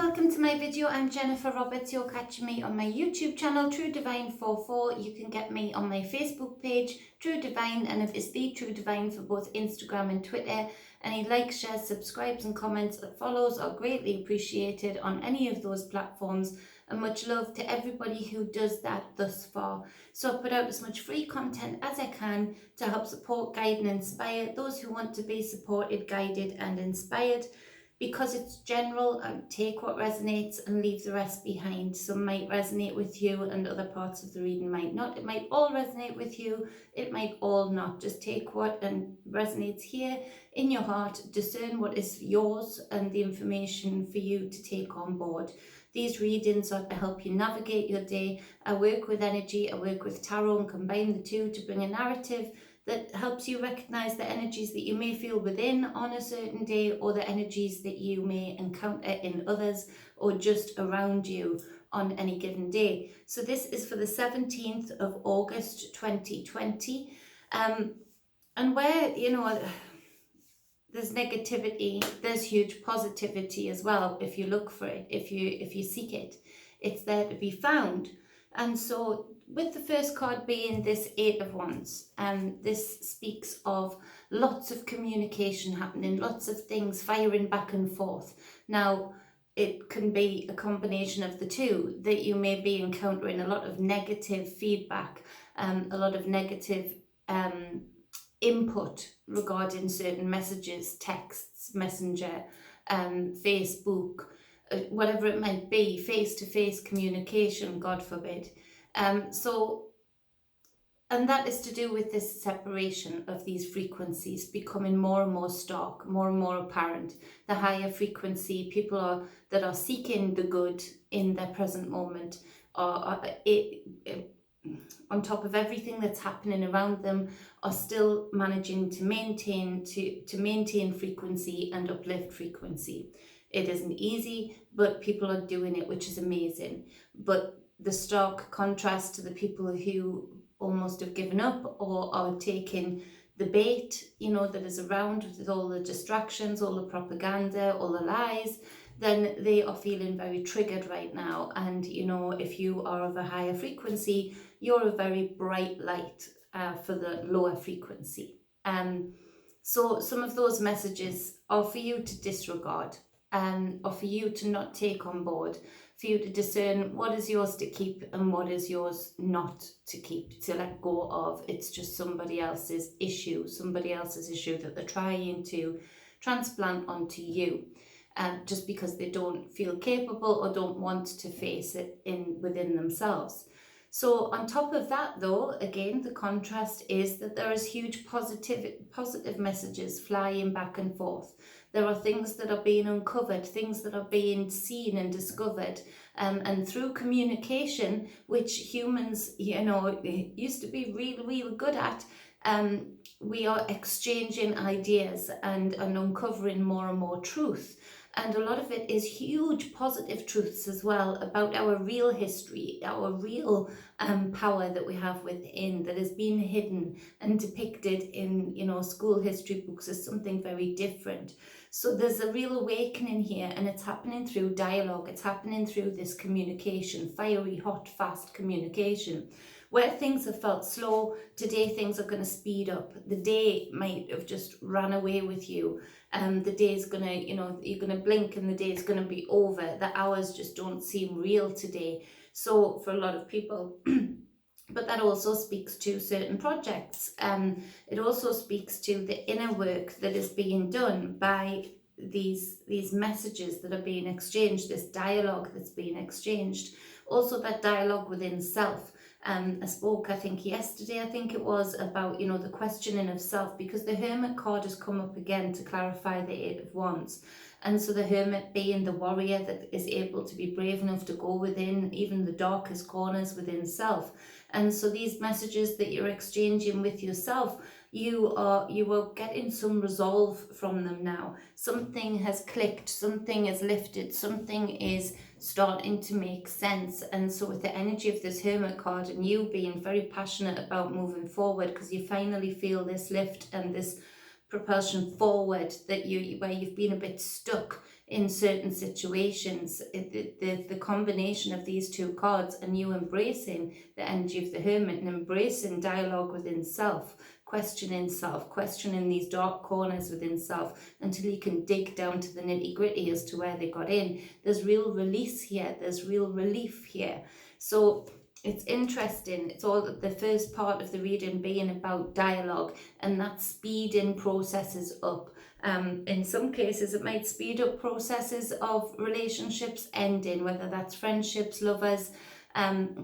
welcome to my video. I'm Jennifer Roberts. You're catching me on my YouTube channel, True Divine 44. You can get me on my Facebook page, True Divine, and if it's the True Divine for both Instagram and Twitter. Any likes, shares, subscribes and comments and follows are greatly appreciated on any of those platforms, and much love to everybody who does that thus far. So I put out as much free content as I can to help support, guide and inspire those who want to be supported, guided and inspired. Because it's general, take what resonates and leave the rest behind. Some might resonate with you and other parts of the reading might not. It might all resonate with you, it might all not. Just take what resonates here in your heart, discern what is yours and the information for you to take on board. These readings are to help you navigate your day. I work with energy, I work with tarot and combine the two to bring a narrative that helps you recognize the energies that you may feel within on a certain day, or the energies that you may encounter in others or just around you on any given day. So this is for the 17th of August 2020. And where, there's negativity, there's huge positivity as well. If you look for it, if you seek it, it's there to be found. And so with the first card being this Eight of Wands, this speaks of lots of communication happening, lots of things firing back and forth. Now, it can be a combination of the two, that you may be encountering a lot of negative feedback, a lot of negative input regarding certain messages, texts, messenger, Facebook, whatever it might be, face-to-face communication, God forbid. And that is to do with this separation of these frequencies becoming more and more stark, more and more apparent. The higher frequency people that are seeking the good in their present moment are on top of everything that's happening around them, are still managing to maintain frequency and uplift frequency. It isn't easy, but people are doing it, which is amazing. But the stark contrast to the people who almost have given up or are taking the bait, that is around with all the distractions, all the propaganda, all the lies, then they are feeling very triggered right now. And, if you are of a higher frequency, you're a very bright light for the lower frequency. So some of those messages are for you to disregard, or for you to not take on board, for you to discern what is yours to keep and what is yours not to keep, to let go of. It's just somebody else's issue that they're trying to transplant onto you, just because they don't feel capable or don't want to face it within themselves. So on top of that, though, again, the contrast is that there is huge positive messages flying back and forth. There are things that are being uncovered, things that are being seen and discovered, and through communication, which humans, used to be really, really good at, we are exchanging ideas and uncovering more and more truth. And a lot of it is huge positive truths as well about our real history, our real power that we have within, that has been hidden and depicted in, school history books as something very different. So there's a real awakening here, and it's happening through dialogue. It's happening through this communication, fiery, hot, fast communication. Where things have felt slow, today things are going to speed up. The day might have just ran away with you. The day is going to, you're going to blink and the day is going to be over. The hours just don't seem real today. So for a lot of people, but that also speaks to certain projects. It also speaks to the inner work that is being done by these messages that are being exchanged, this dialogue that's being exchanged. Also that dialogue within self. I spoke, I think yesterday, it was about, the questioning of self, because the Hermit card has come up again to clarify the Eight of Wands. And so the Hermit being the warrior that is able to be brave enough to go within even the darkest corners within self. And so these messages that you're exchanging with yourself, you are getting some resolve from them now. Something has clicked, something is lifted, something is starting to make sense. And so with the energy of this Hermit card and you being very passionate about moving forward, because you finally feel this lift and this propulsion forward, that where you've been a bit stuck in certain situations. The combination of these two cards, and you embracing the energy of the Hermit and embracing dialogue within self, questioning these dark corners within self until you can dig down to the nitty gritty as to where they got in. There's real release here, there's real relief here. So it's interesting. It's all the first part of the reading being about dialogue, and that speeding processes up. In some cases, it might speed up processes of relationships ending, whether that's friendships, lovers,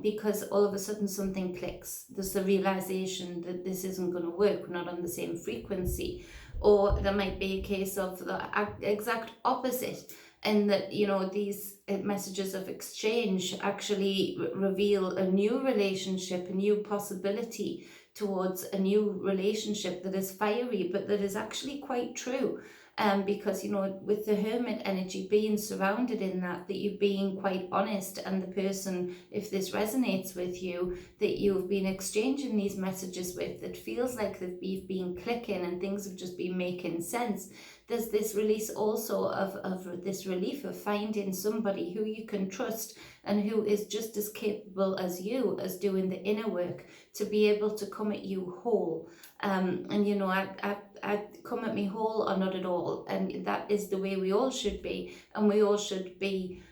because all of a sudden something clicks. There's the realization that this isn't going to work, we're not on the same frequency. Or there might be a case of the exact opposite, and that, you know, these messages of exchange actually reveal a new relationship, a new possibility towards a new relationship that is fiery, but that is actually quite true. Because, you know, with the Hermit energy being surrounded in that you're being quite honest, and the person, if this resonates with you, that you've been exchanging these messages with, that feels like you've been clicking and things have just been making sense. There's this release also of this relief of finding somebody who you can trust and who is just as capable as you as doing the inner work to be able to come at you whole. And you know, I come at me whole or not at all, and that is the way we all should be, and we all should be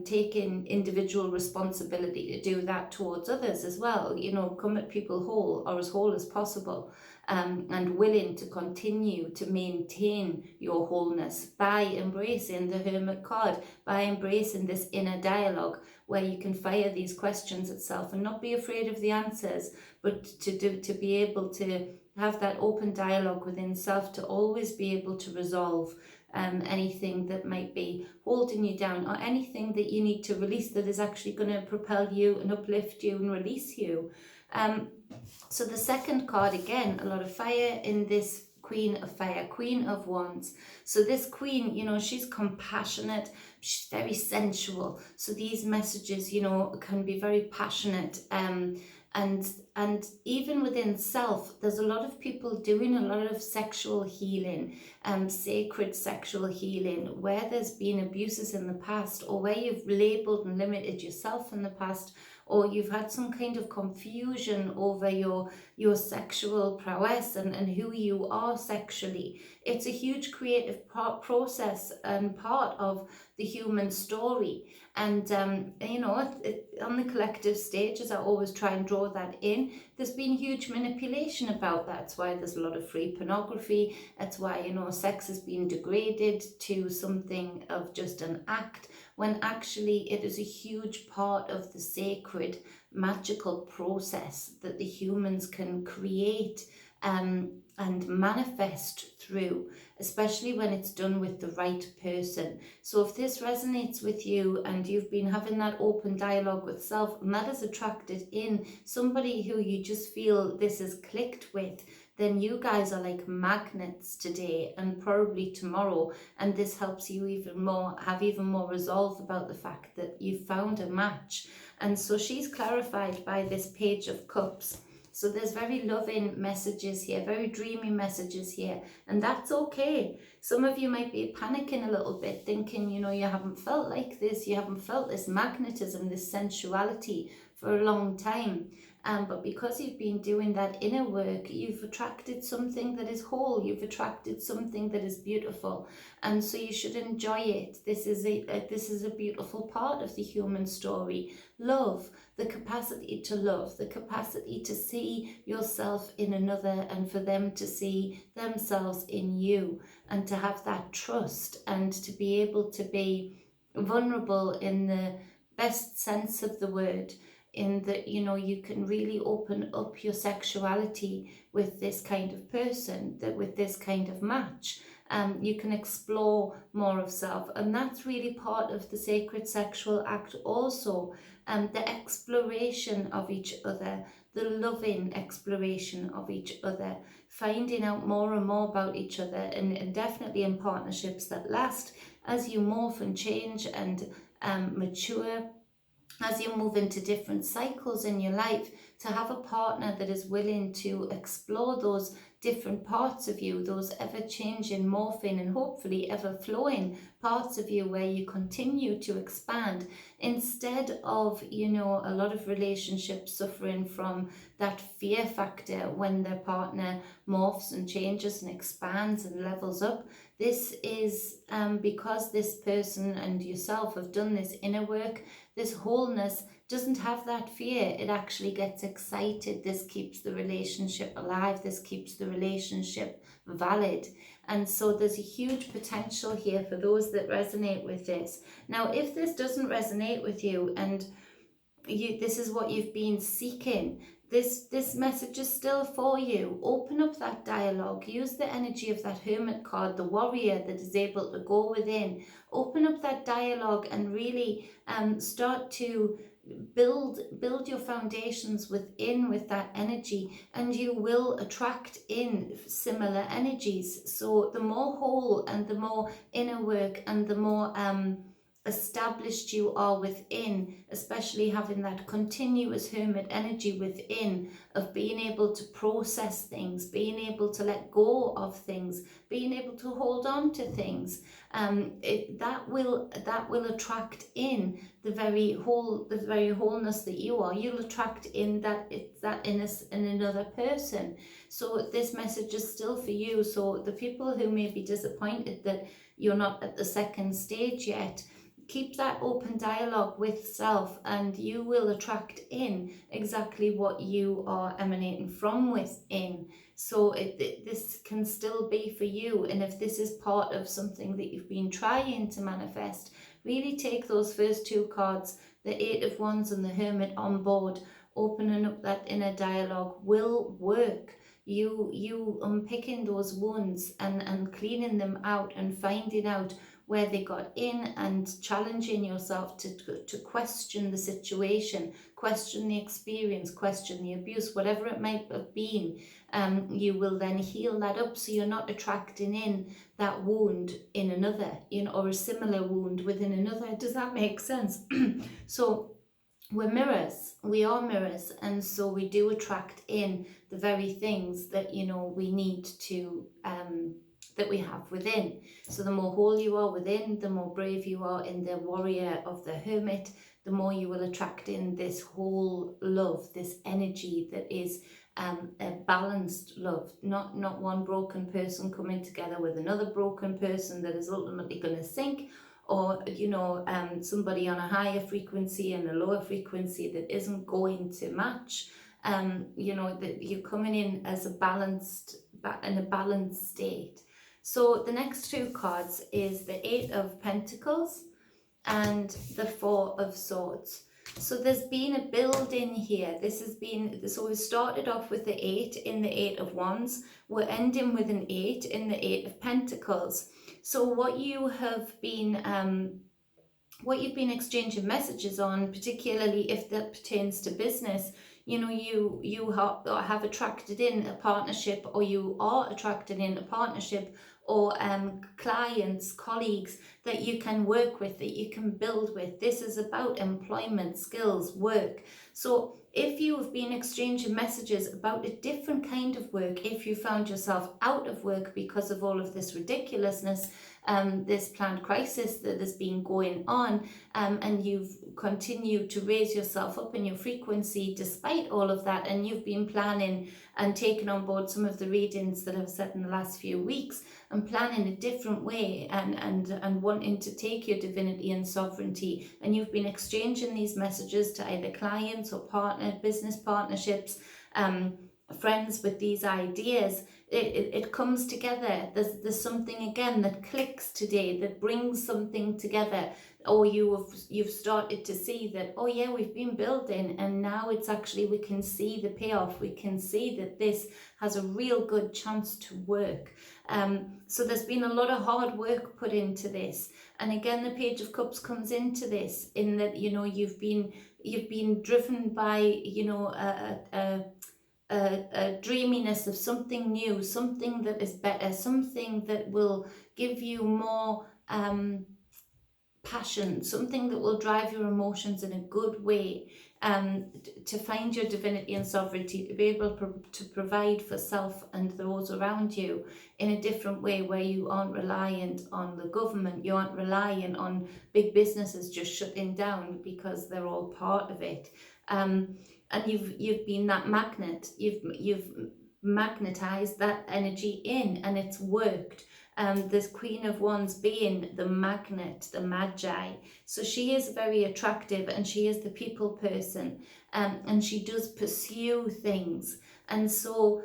taking individual responsibility to do that towards others as well. You know, come at people whole, or as whole as possible, and willing to continue to maintain your wholeness by embracing the Hermit card, by embracing this inner dialogue where you can fire these questions at self and not be afraid of the answers, but to be able to have that open dialogue within self, to always be able to resolve anything that might be holding you down, or anything that you need to release that is actually going to propel you and uplift you and release you. So the second card, again, a lot of fire in this Queen of Fire, Queen of Wands. So this queen, you know, she's compassionate, she's very sensual. So these messages, you know, can be very passionate. And even within self, there's a lot of people doing a lot of sexual healing, sacred sexual healing, where there's been abuses in the past, or where you've labeled and limited yourself in the past, or you've had some kind of confusion over your sexual prowess and who you are sexually. It's a huge creative process and part of the human story. And, you know, on the collective stage, as I always try and draw that in, there's been huge manipulation about that. That's why there's a lot of free pornography. That's why, you know, sex has been degraded to something of just an act, when actually it is a huge part of the sacred, magical process that the humans can create and manifest through, especially when it's done with the right person. So if this resonates with you and you've been having that open dialogue with self, and that has attracted in somebody who you just feel this has clicked with, then you guys are like magnets today and probably tomorrow, and this helps you even more, have even more resolve about the fact that you've found a match. And so she's clarified by this Page of Cups. So there's very loving messages here, very dreamy messages here, and that's okay. Some of you might be panicking a little bit, thinking, you know, you haven't felt like this, you haven't felt this magnetism, this sensuality for a long time. But because you've been doing that inner work, you've attracted something that is whole, you've attracted something that is beautiful, and so you should enjoy it. This is a beautiful part of the human story. Love, the capacity to love, the capacity to see yourself in another and for them to see themselves in you, and to have that trust and to be able to be vulnerable in the best sense of the word, in that, you know, you can really open up your sexuality with this kind of person, that with this kind of match, you can explore more of self. And that's really part of the sacred sexual act also, the exploration of each other, the loving exploration of each other, finding out more and more about each other, and definitely in partnerships that last, as you morph and change and mature, as you move into different cycles in your life, to have a partner that is willing to explore those different parts of you, those ever-changing, morphing, and hopefully ever-flowing parts of you where you continue to expand, instead of, a lot of relationships suffering from that fear factor when their partner morphs and changes and expands and levels up. This is because this person and yourself have done this inner work. This wholeness doesn't have that fear. It actually gets excited. This keeps the relationship alive. This keeps the relationship valid. And so there's a huge potential here for those that resonate with this. Now, if this doesn't resonate with you, and this is what you've been seeking, this message is still for you. Open up that dialogue. Use the energy of that Hermit card, the warrior that is able to go within. Open up that dialogue and really start to build your foundations within with that energy, and you will attract in similar energies. So the more whole and the more inner work and the more established you are within, especially having that continuous Hermit energy within, of being able to process things, being able to let go of things, being able to hold on to things, that will attract in the very wholeness that you are. You'll attract in that in another person. So this message is still for you. So the people who may be disappointed that you're not at the second stage yet, keep that open dialogue with self, and you will attract in exactly what you are emanating from within. So this can still be for you. And if this is part of something that you've been trying to manifest, really take those first two cards, the Eight of Wands and the Hermit, on board. Opening up that inner dialogue will work. You unpicking those wounds and cleaning them out and finding out where they got in, and challenging yourself to question the situation, question the experience, question the abuse, whatever it might have been. You will then heal that up, so you're not attracting in that wound in another, or a similar wound within another. Does that make sense? So we're mirrors. We are mirrors, and so we do attract in the very things that we need to that we have within. So the more whole you are within, the more brave you are in the warrior of the Hermit, the more you will attract in this whole love, this energy that is a balanced love, not one broken person coming together with another broken person that is ultimately going to sink, or somebody on a higher frequency and a lower frequency that isn't going to match. That you're coming in as in a balanced state. So the next two cards is the Eight of Pentacles and the Four of Swords. So there's been a build in here. So we started off with the 8 in the Eight of Wands. We're ending with an 8 in the Eight of Pentacles. So what you've been exchanging messages on, particularly if that pertains to business, you have attracted in a partnership, or you are attracted in a partnership, or clients, colleagues that you can work with, that you can build with. This is about employment, skills, work. So if you have been exchanging messages about a different kind of work, if you found yourself out of work because of all of this ridiculousness, this planned crisis that has been going on, and you've continued to raise yourself up in your frequency despite all of that, and you've been planning and taking on board some of the readings that I've said in the last few weeks, and planning a different way, and wanting to take your divinity and sovereignty, and you've been exchanging these messages to either clients or business partnerships, friends with these ideas, it comes together. There's something again that clicks today, that brings something together, or you've started to see that, oh yeah, we've been building, and now it's actually, we can see the payoff. We can see that this has a real good chance to work. So there's been a lot of hard work put into this, and again the Page of Cups comes into this, in that you've been driven by a dreaminess of something new, something that is better, something that will give you more passion, something that will drive your emotions in a good way, to find your divinity and sovereignty, to be able to provide for self and those around you in a different way, where you aren't reliant on the government, you aren't reliant on big businesses just shutting down because they're all part of it. And you've been that magnet, you've magnetized that energy in, and it's worked. This Queen of Wands being the magnet, the magi. So she is very attractive, and she is the people person, and she does pursue things. And so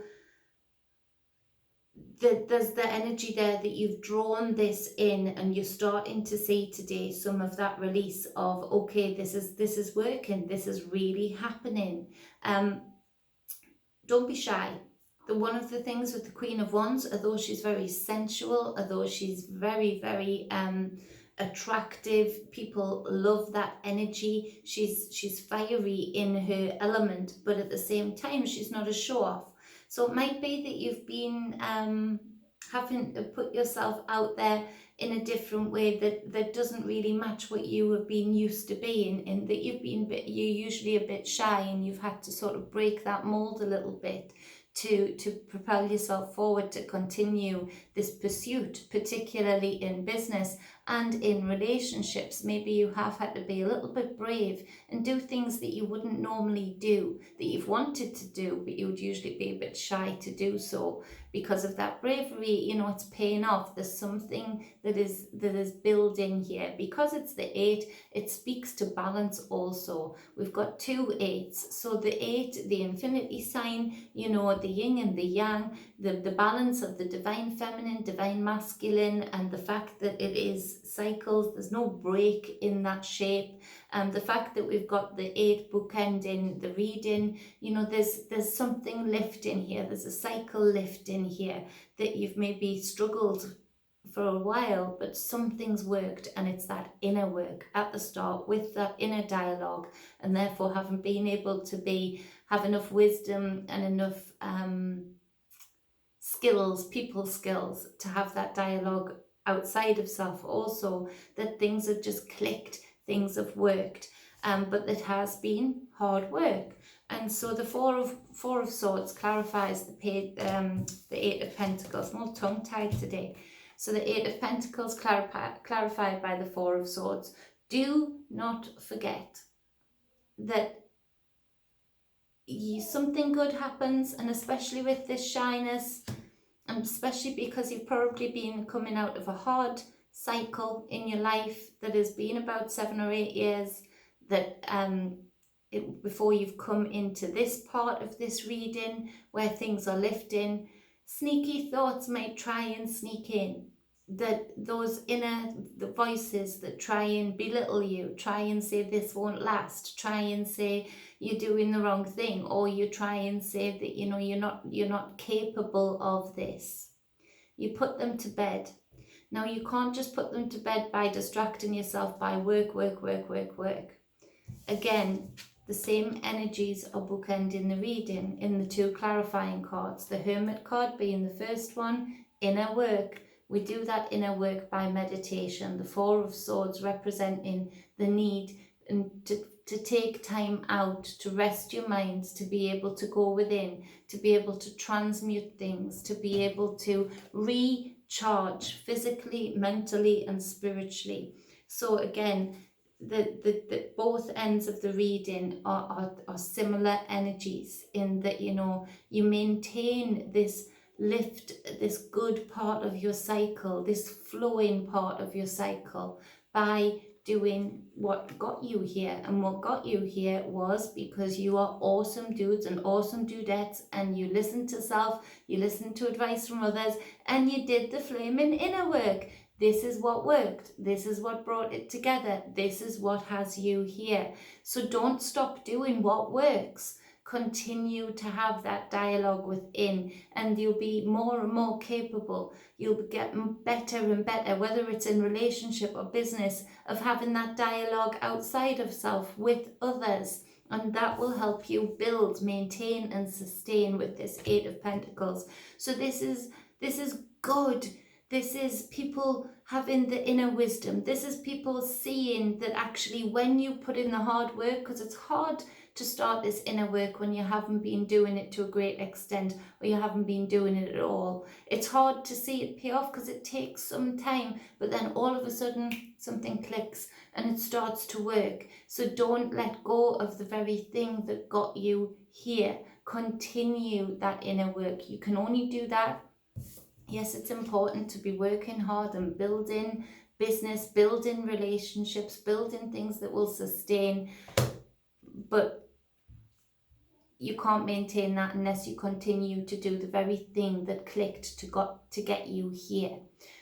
there's the energy there that you've drawn this in, and you're starting to see today some of that release of, okay, this is working, this is really happening. Don't be shy. One of the things with the Queen of Wands, although she's very sensual, although she's very, very attractive, people love that energy. She's fiery in her element, but at the same time, she's not a show-off. So it might be that you've been having to put yourself out there in a different way that doesn't really match what you have been used to being, and that you're usually a bit shy, and you've had to sort of break that mold a little bit to propel yourself forward, to continue this pursuit, particularly in business and in relationships. Maybe you have had to be a little bit brave and do things that you wouldn't normally do, that you've wanted to do, but you would usually be a bit shy to do so. Because of that bravery, you know, it's paying off. There's something that is building here. Because it's the 8, it speaks to balance also. We've got 2 8s. So the 8, the infinity sign, you know, the yin and the yang, the balance of the divine feminine, divine masculine, and the fact that it is cycles, there's no break in that shape. The fact that we've got the 8 bookending the reading, you know, there's something lifting here, there's a cycle lifting here, that you've maybe struggled for a while, but something's worked, and it's that inner work at the start with that inner dialogue, and therefore haven't been able to have enough wisdom and enough skills, people skills, to have that dialogue outside of self also, that things have just clicked, things have worked, but it has been hard work. And so the Four of Swords clarifies the 8 of Pentacles. I'm all tongue-tied today. So the 8 of Pentacles clarified by the 4 of Swords. Do not forget that something good happens, and especially with this shyness, and especially because you've probably been coming out of a hard cycle in your life that has been about 7 or 8 years, that before you've come into this part of this reading where things are lifting, sneaky thoughts might try and sneak in, that those inner voices that try and belittle you, try and say this won't last, try and say you're doing the wrong thing, or you try and say that, you know, you're not capable of this. You put them to bed. Now, you can't just put them to bed by distracting yourself by work. Again, the same energies are bookending the reading in the 2 clarifying cards. The Hermit card being the first one, inner work. We do that inner work by meditation. The 4 of Swords representing the need and to take time out, to rest your minds, to be able to go within, to be able to transmute things, to be able to recharge physically, mentally, and spiritually. So again, the both ends of the reading are similar energies, in that, you know, you maintain this lift, this good part of your cycle, this flowing part of your cycle, by doing what got you here. And what got you here was because you are awesome dudes and awesome dudettes, and you listened to self, you listened to advice from others, and you did the flaming inner work. This is what worked. This is what brought it together. This is what has you here. So don't stop doing what works. Continue to have that dialogue within, and you'll be more and more capable. You'll get better and better, whether it's in relationship or business, of having that dialogue outside of self with others. And that will help you build, maintain, and sustain with this 8 of Pentacles. So this is good. This is people having the inner wisdom. This is people seeing that actually when you put in the hard work, because it's hard to start this inner work when you haven't been doing it to a great extent, or you haven't been doing it at all. It's hard to see it pay off because it takes some time, but then all of a sudden something clicks and it starts to work. So don't let go of the very thing that got you here. Continue that inner work. You can only do that. Yes, it's important to be working hard and building business, building relationships, building things that will sustain, but you can't maintain that unless you continue to do the very thing that clicked to get you here.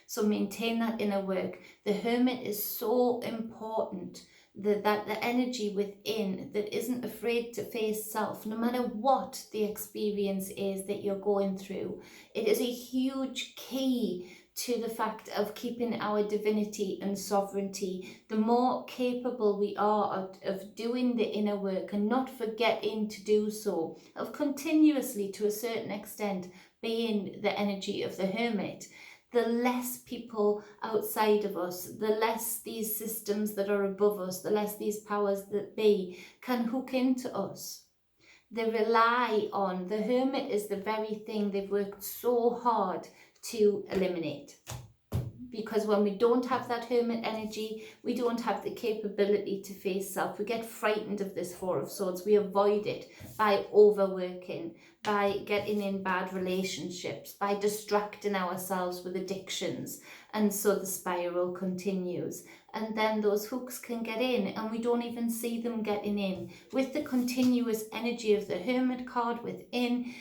So maintain that inner work. The Hermit is so important, that the energy within that isn't afraid to face self, no matter what the experience is that you're going through. It is a huge key to the fact of keeping our divinity and sovereignty. The more capable we are of doing the inner work and not forgetting to do so, of continuously to a certain extent being the energy of the Hermit, the less people outside of us, the less these systems that are above us, the less these powers that be can hook into us. They rely on, the Hermit is the very thing they've worked so hard to eliminate. Because when we don't have that Hermit energy, we don't have the capability to face self. We get frightened of this Four of Swords. We avoid it by overworking, by getting in bad relationships, by distracting ourselves with addictions. And so the spiral continues. And then those hooks can get in and we don't even see them getting in. With the continuous energy of the Hermit card within,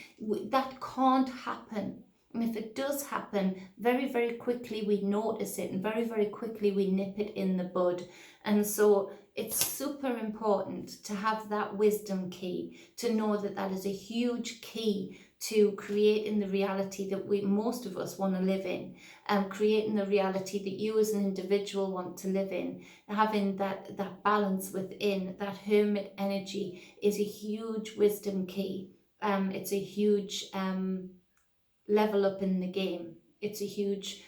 that can't happen. And if it does happen, very, very quickly we notice it and very, very quickly we nip it in the bud. And so it's super important to have that wisdom key, to know that that is a huge key to creating the reality that most of us want to live in, and creating the reality that you as an individual want to live in. Having that balance within, that Hermit energy is a huge wisdom key. It's a huge level up in the game. It's a huge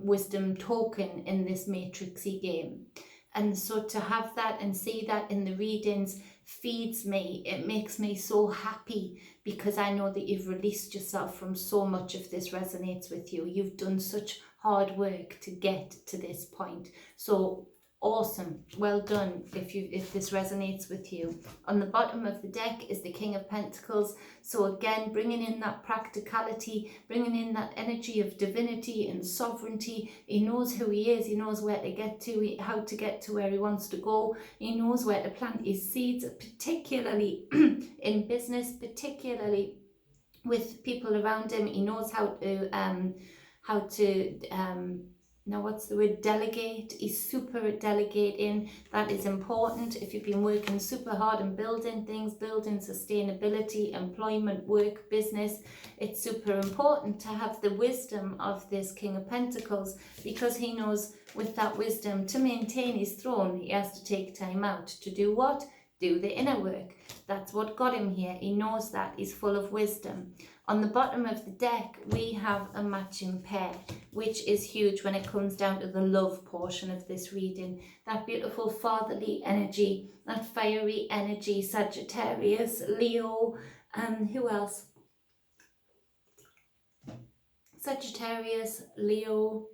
wisdom token in this matrixy game. And so to have that and see that in the readings feeds me. It makes me so happy because I know that you've released yourself from so much of this resonates with you. You've done such hard work to get to this point. So awesome, well done if this resonates with you. On the bottom of the deck is the King of Pentacles. So again, bringing in that practicality, bringing in that energy of divinity and sovereignty. He knows who he is, he knows where to get to, how to get to where he wants to go. He knows where to plant his seeds, particularly in business, particularly with people around him. He knows how to now what's the word, delegate. He's super at delegating. That is important. If you've been working super hard and building things, building sustainability, employment, work, business, it's super important to have the wisdom of this King of Pentacles, because he knows with that wisdom to maintain his throne, he has to take time out to do what? Do the inner work. That's what got him here. He knows that. He's full of wisdom. On the bottom of the deck, we have a matching pair, which is huge when it comes down to the love portion of this reading. That beautiful fatherly energy, that fiery energy, Sagittarius, Leo, and who else? Sagittarius, Leo,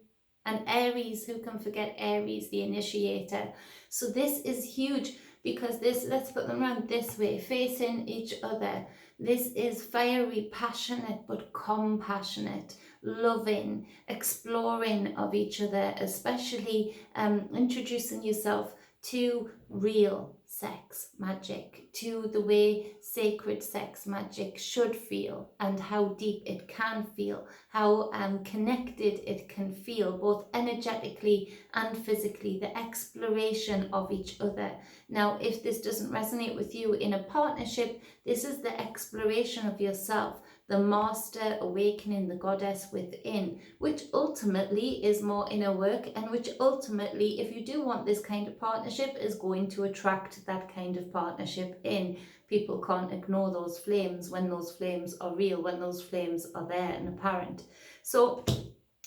and Aries. Who can forget Aries, the initiator? So this is huge because this, let's put them around this way, facing each other. This is fiery, passionate, but compassionate, loving, exploring of each other, especially introducing yourself to real sex magic, to the way sacred sex magic should feel and how deep it can feel, how connected it can feel, both energetically and physically, the exploration of each other. Now, if this doesn't resonate with you in a partnership, this is the exploration of yourself, the master awakening the goddess within, which ultimately is more inner work, and which ultimately, if you do want this kind of partnership, is going to attract that kind of partnership in. People can't ignore those flames when those flames are real, when those flames are there and apparent. So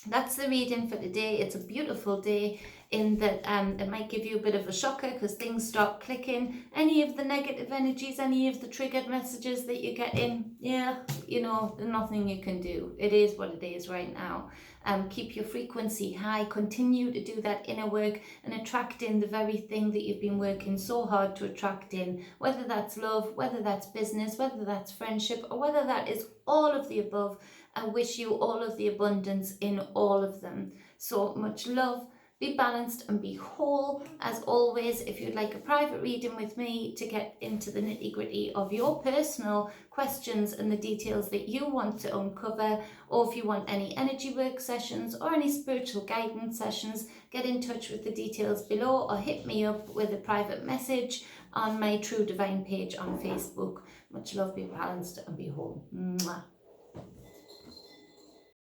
That's the reading for today. It's a beautiful day in that it might give you a bit of a shocker because things start clicking. Any of the negative energies, any of the triggered messages that you get in, yeah, you know, there's nothing you can do. It is what it is right now. Keep your frequency high. Continue to do that inner work and attract in the very thing that you've been working so hard to attract in, whether that's love, whether that's business, whether that's friendship, or whether that is all of the above. I wish you all of the abundance in all of them. So much love. Be balanced and be whole. As always, if you'd like a private reading with me to get into the nitty-gritty of your personal questions and the details that you want to uncover, or if you want any energy work sessions or any spiritual guidance sessions, get in touch with the details below or hit me up with a private message on my True Divine page on Facebook. Much love, be balanced and be whole. Mwah.